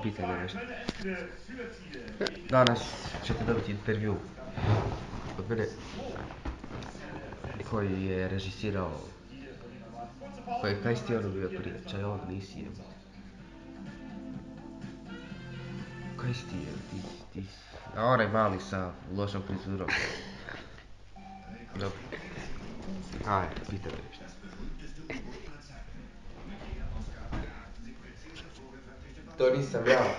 pitaj me nešto. Danas ćete dobiti intervju od mene koji je režisirao, kaj si ti ono bio prije, čaj ovog nisi jebo. Kaj si ti jebo, ti si... A onaj mali sa lošom frizurom. Dobro. Ajde, pitaj me nešto. To nisam ja.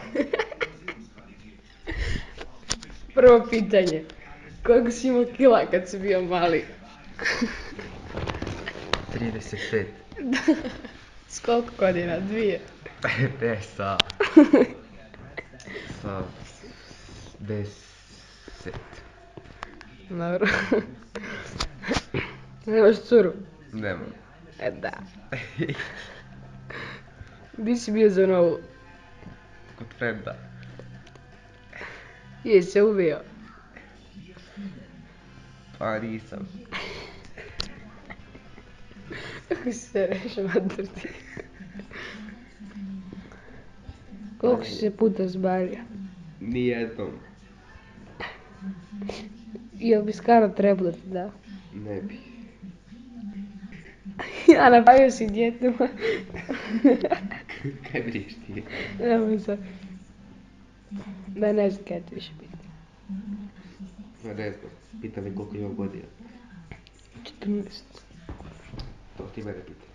Prvo pitanje. Koliko si imao kila kad si bio mali? 35. S koliko godina? 2? Ne, sa 10. Dobro. Nemaš curu? Nemam. E da. Di si bio za novu? Kod frenda. Jesi se ubio? Pa nisam. Kako si se reš maturti? Koliko si se puta zbario? Nijednom. Jel bi skaro trebalo ti da? Ne bi. A napravio si djetima? Kaj briješ ti? Nemoj sad. Da ne znam kaj ti više biti. Ma ne znam. Pita me koliko imam godina. 14. To ti mene pita.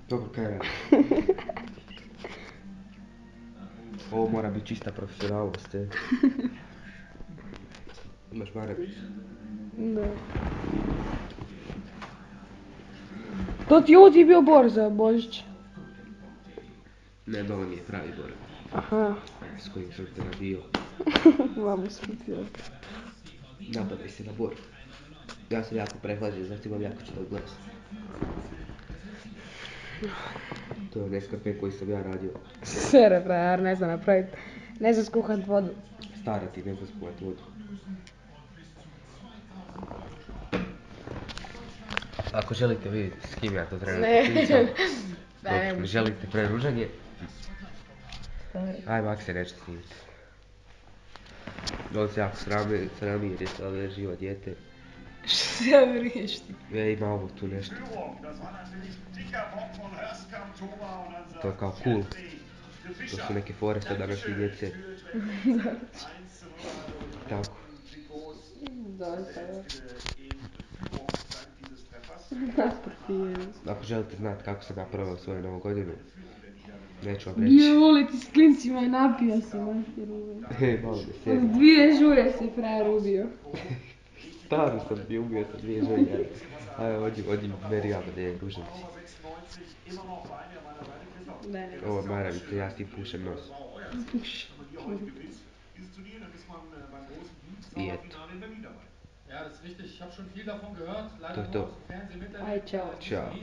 Dobro, kaj radiš? Ovo mora biti čista profesionalnost, je. Imaš maramicu? Da. To ti ovo ti je bio bor za Božić? Ne, dole mi je pravi bor. Aha. S kojim sam te nabio. Mamu sam ti rekao. Napadaj se na bor. Ja sam jako prehlađen, znači imam jako čitav glas. To je Nescafe koji sam ja radio. Sere, frajer, ne znam napravit. Ne znam skuhat vodu. Stara ti, ne znam skuvat vodu. Ako želite vidjeti s kim ja to trebam pričam, dok želite preružanje, aj mak se neće snimiti. On se jako srami jer je sada živo dijete. Što se ja vriješ ti? Ima ovo tu nešto. To je kao cool. To su neke fore sa današnje djece. Tako. Ako želite znati kako sam ja proveo svoju novu godinu, neću vam reći. Joj, ti s klincima napio si, mater. Malo me sjedi. 2 žulje si frajer ubio. Staru sam ti ubio sa 2 želje. Ajde, ođi meri jama da je ružanci. Ovo je maravica, ja s tim pušem nos. Puši. I eto. Ja, das ist richtig. Ich habe schon viel davon gehört. To Leider je nur to. aus dem Fernsehen miterlebt. Aj, čao. Ćao.